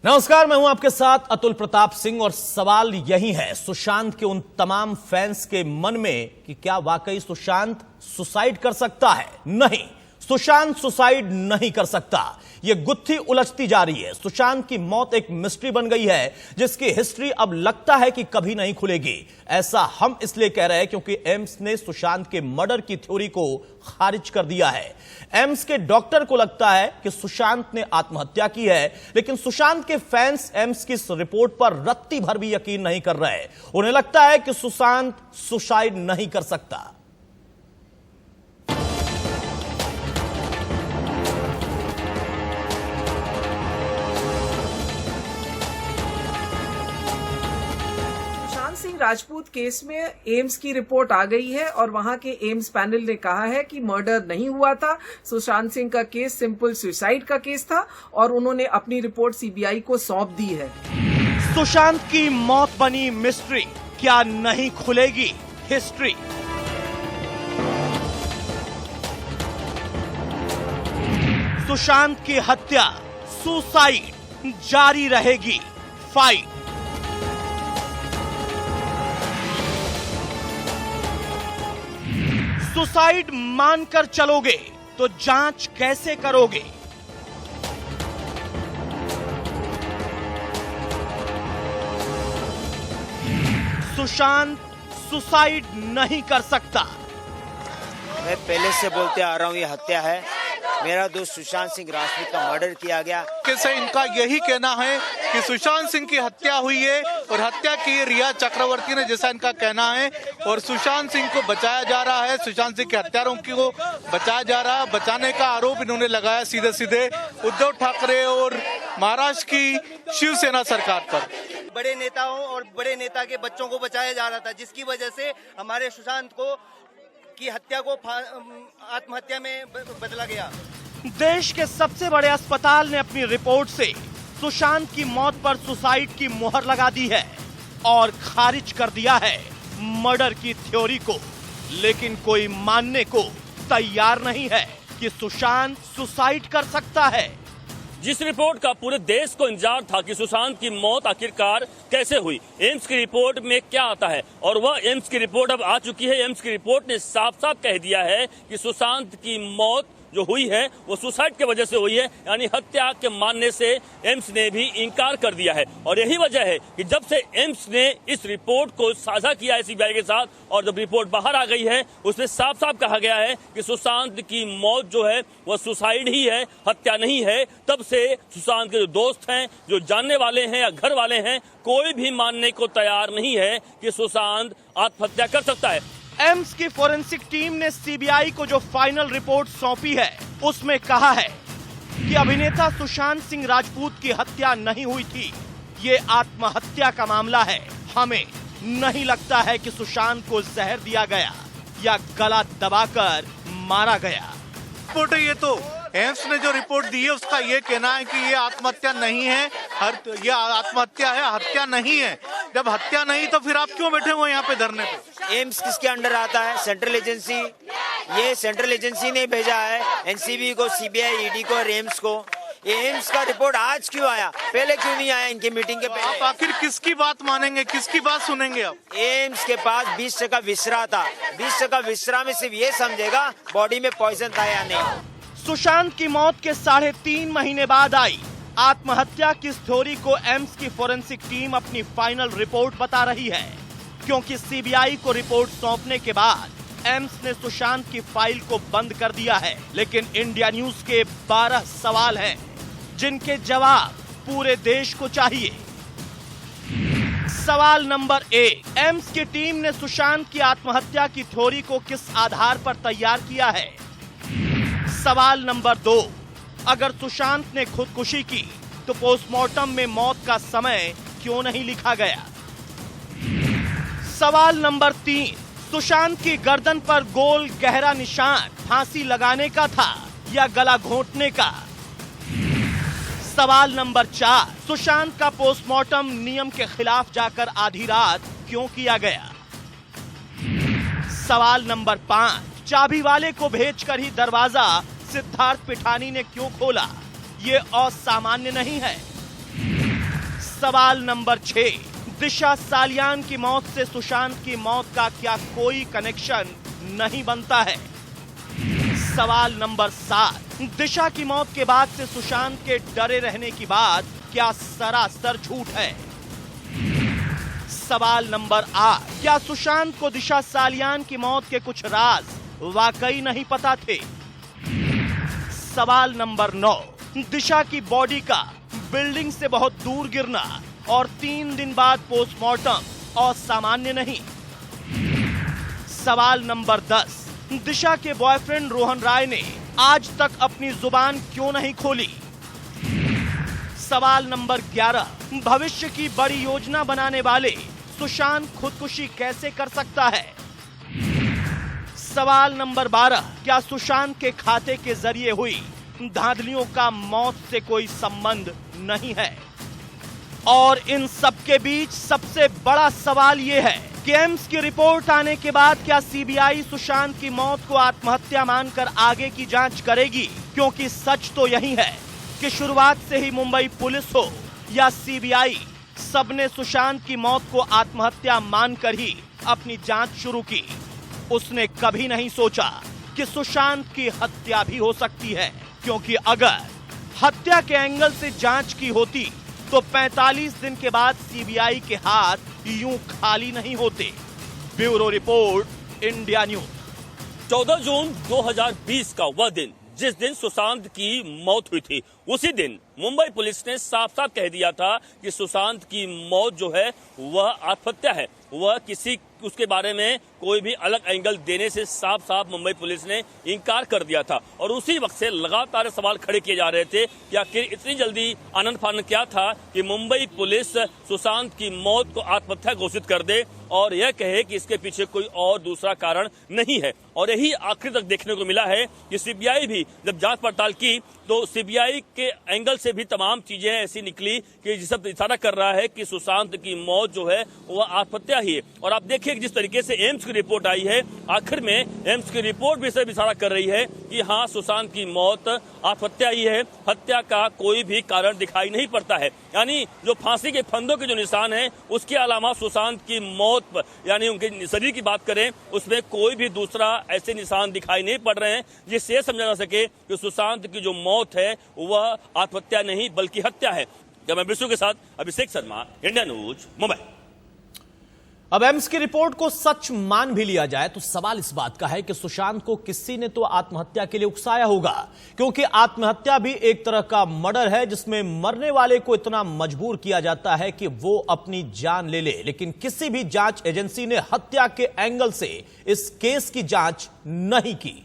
नमस्कार, मैं हूं आपके साथ अतुल प्रताप सिंह और सवाल यही है सुशांत के उन तमाम फैंस के मन में कि क्या वाकई सुशांत सुसाइड कर सकता है। नहीं, सुशांत सुसाइड नहीं कर सकता। यह गुत्थी उलझती जा रही है। सुशांत की मौत एक मिस्ट्री बन गई है जिसकी हिस्ट्री अब लगता है कि कभी नहीं खुलेगी। ऐसा हम इसलिए कह रहे हैं क्योंकि एम्स ने सुशांत के मर्डर की थ्योरी को खारिज कर दिया है। एम्स के डॉक्टर को लगता है कि सुशांत ने आत्महत्या की है, लेकिन सुशांत के फैंस एम्स की इस रिपोर्ट पर रत्ती भर भी यकीन नहीं कर रहे। उन्हें लगता है कि सुशांत सुसाइड नहीं कर सकता। सिंह राजपूत केस में एम्स की रिपोर्ट आ गई है और वहां के एम्स पैनल ने कहा है कि मर्डर नहीं हुआ था। सुशांत सिंह का केस सिंपल सुसाइड का केस था और उन्होंने अपनी रिपोर्ट सीबीआई को सौंप दी है। सुशांत की मौत बनी मिस्ट्री, क्या नहीं खुलेगी हिस्ट्री? सुशांत की हत्या सुसाइड, जारी रहेगी फाइट। सुसाइड मानकर चलोगे तो जांच कैसे करोगे? सुशांत सुसाइड नहीं कर सकता। मैं पहले से बोलते आ रहा हूं, ये हत्या है। मेरा दोस्त सुशांत सिंह राजपूत का मर्डर किया गया। कैसे इनका यही कहना है कि सुशांत सिंह की हत्या हुई है और हत्या की रिया चक्रवर्ती ने, जैसा इनका कहना है। और सुशांत सिंह को बचाया जा रहा है, सुशांत सिंह के हत्यारों को बचाया जा रहा है। बचाने का आरोप इन्होंने लगाया सीधे सीधे उद्धव ठाकरे और महाराष्ट्र की शिवसेना सरकार पर। बड़े नेताओं और बड़े नेता के बच्चों को बचाया जा रहा था, जिसकी वजह से हमारे सुशांत को की हत्या को आत्महत्या में बदला गया। देश के सबसे बड़े अस्पताल ने अपनी रिपोर्ट से सुशांत की मौत पर सुसाइड की मुहर लगा दी है और खारिज कर दिया है मर्डर की थ्योरी को। लेकिन कोई मानने को तैयार नहीं है कि सुशांत सुसाइड कर सकता है। जिस रिपोर्ट का पूरे देश को इंतजार था कि सुशांत की मौत आखिरकार कैसे हुई, एम्स की रिपोर्ट में क्या आता है, और वह एम्स की रिपोर्ट अब आ चुकी है। एम्स की रिपोर्ट ने साफ साफ कह दिया है कि सुशांत की मौत जो हुई है वो सुसाइड की वजह से हुई है, यानी हत्या के मानने से एम्स ने भी इनकार कर दिया है। और यही वजह है कि जब से एम्स ने इस रिपोर्ट को साझा किया है सीबीआई के साथ, और जब रिपोर्ट बाहर आ गई है उसमें साफ साफ कहा गया है कि सुशांत की मौत जो है वह सुसाइड ही है, हत्या नहीं है। तब से सुशांत के जो दोस्त हैं, जो जानने वाले हैं या घर वाले हैं, कोई भी मानने को तैयार नहीं है कि सुशांत आत्महत्या कर सकता है। एम्स की फोरेंसिक टीम ने सीबीआई को जो फाइनल रिपोर्ट सौंपी है उसमें कहा है कि अभिनेता सुशांत सिंह राजपूत की हत्या नहीं हुई थी, ये आत्महत्या का मामला है। हमें नहीं लगता है कि सुशांत को जहर दिया गया या गला दबाकर मारा गया। रिपोर्ट है ये तो, एम्स ने जो रिपोर्ट दी है उसका ये कहना है कि ये आत्महत्या नहीं है, ये आत्महत्या है, हत्या नहीं है। जब हत्या नहीं तो फिर आप क्यों बैठे हुए यहाँ पे धरने पे? एम्स किसके अंडर आता है? Central agency. ये सेंट्रल एजेंसी ने भेजा है एनसीबी को, सीबीआई, ईडी को और एम्स को। ये एम्स का रिपोर्ट आज क्यों आया, पहले क्यों नहीं आया इनकी मीटिंग के पहले? आप आखिर किसकी बात मानेंगे, किसकी बात सुनेंगे आप? एम्स के पास 20% विसरा था। 20% विसरा में सिर्फ ये समझेगा बॉडी में पॉइजन था या नहीं। सुशांत की मौत के 3.5 महीने बाद आई आत्महत्या की थ्योरी को एम्स की फोरेंसिक टीम अपनी फाइनल रिपोर्ट बता रही है, क्योंकि सीबीआई को रिपोर्ट सौंपने के बाद एम्स ने सुशांत की फाइल को बंद कर दिया है। लेकिन इंडिया न्यूज के 12 सवाल हैं जिनके जवाब पूरे देश को चाहिए। सवाल नंबर 1, एम्स की टीम ने सुशांत की आत्महत्या की थ्योरी को किस आधार पर तैयार किया है? सवाल नंबर 2, अगर सुशांत ने खुदकुशी की तो पोस्टमार्टम में मौत का समय क्यों नहीं लिखा गया? सवाल नंबर 3, सुशांत की गर्दन पर गोल गहरा निशान फांसी लगाने का था या गला घोंटने का? सवाल नंबर 4, सुशांत का पोस्टमार्टम नियम के खिलाफ जाकर आधी रात क्यों किया गया? सवाल नंबर 5, चाबी वाले को भेजकर ही दरवाजा सिद्धार्थ पिठानी ने क्यों खोला? ये असामान्य नहीं है। सवाल नंबर 6, दिशा सालियान की मौत से सुशांत की मौत का क्या कोई कनेक्शन नहीं बनता है? सवाल नंबर 7, दिशा की मौत के बाद से सुशांत के डरे रहने की बात क्या सरासर झूठ है? सवाल नंबर 8, क्या सुशांत को दिशा सालियान की मौत के कुछ राज वाकई नहीं पता थे? सवाल नंबर 9, दिशा की बॉडी का बिल्डिंग से बहुत दूर गिरना और 3 दिन बाद पोस्टमार्टम असामान्य नहीं? सवाल नंबर 10, दिशा के बॉयफ्रेंड रोहन राय ने आज तक अपनी जुबान क्यों नहीं खोली? सवाल नंबर 11, भविष्य की बड़ी योजना बनाने वाले सुशांत खुदकुशी कैसे कर सकता है? सवाल नंबर 12, क्या सुशांत के खाते के जरिए हुई धांधलियों का मौत से कोई संबंध नहीं है? और इन सब के बीच सबसे बड़ा सवाल यह है कि एम्स की रिपोर्ट आने के बाद क्या सीबीआई सुशांत की मौत को आत्महत्या मानकर आगे की जांच करेगी? क्योंकि सच तो यही है कि शुरुआत से ही मुंबई पुलिस हो या सीबीआई, सबने सुशांत की मौत को आत्महत्या मानकर ही अपनी जांच शुरू की। उसने कभी नहीं सोचा कि सुशांत की हत्या भी हो सकती है, क्योंकि अगर हत्या के एंगल से जांच की होती तो 45 दिन के बाद सीबीआई के हाथ यूं खाली नहीं होते। Bureau report, India news. 14 जून 2020 का वह दिन जिस दिन सुशांत की मौत हुई थी, उसी दिन मुंबई पुलिस ने साफ साफ कह दिया था कि सुशांत की मौत जो है वह आत्महत्या है। वह किसी उसके बारे में कोई भी अलग एंगल देने से साफ साफ मुंबई पुलिस ने इनकार कर दिया था। और उसी वक्त से लगातार सवाल खड़े किए जा रहे थे कि आखिर इतनी जल्दी आनंद फानंद क्या था कि मुंबई पुलिस सुशांत की मौत को आत्महत्या घोषित कर दे और यह कहे कि इसके पीछे कोई और दूसरा कारण नहीं है। और यही आखिर तक देखने को मिला है कि सीबीआई भी जब जांच पड़ताल की तो सीबीआई के एंगल से भी तमाम चीजें ऐसी निकली कि जिस सब इशारा कर रहा है कि सुशांत की मौत जो है वह आत्महत्या ही है। और आप देखिए जिस तरीके से एम्स की रिपोर्ट आई है, आखिर में एम्स की रिपोर्ट भी सिर्फ इशारा कर रही है कि हाँ, सुशांत की मौत आत्महत्या ही है, हत्या का कोई भी कारण दिखाई नहीं पड़ता है। यानी जो फांसी के फंदों के जो निशान है, उसके अलावा सुशांत की मौत पर यानी उनके शरीर की बात करें उसमें कोई भी दूसरा ऐसे निशान दिखाई नहीं पड़ रहे हैं जिससे यह समझा जा सके कि सुशांत की जो मौत है वह आत्महत्या नहीं बल्कि हत्या है। मैं विष्णु के साथ अभिषेक शर्मा, इंडिया न्यूज, मुंबई। अब एम्स की रिपोर्ट को सच मान भी लिया जाए तो सवाल इस बात का है कि सुशांत को किसी ने तो आत्महत्या के लिए उकसाया होगा, क्योंकि आत्महत्या भी एक तरह का मर्डर है जिसमें मरने वाले को इतना मजबूर किया जाता है कि वो अपनी जान ले ले। लेकिन किसी भी जांच एजेंसी ने हत्या के एंगल से इस केस की जांच नहीं की।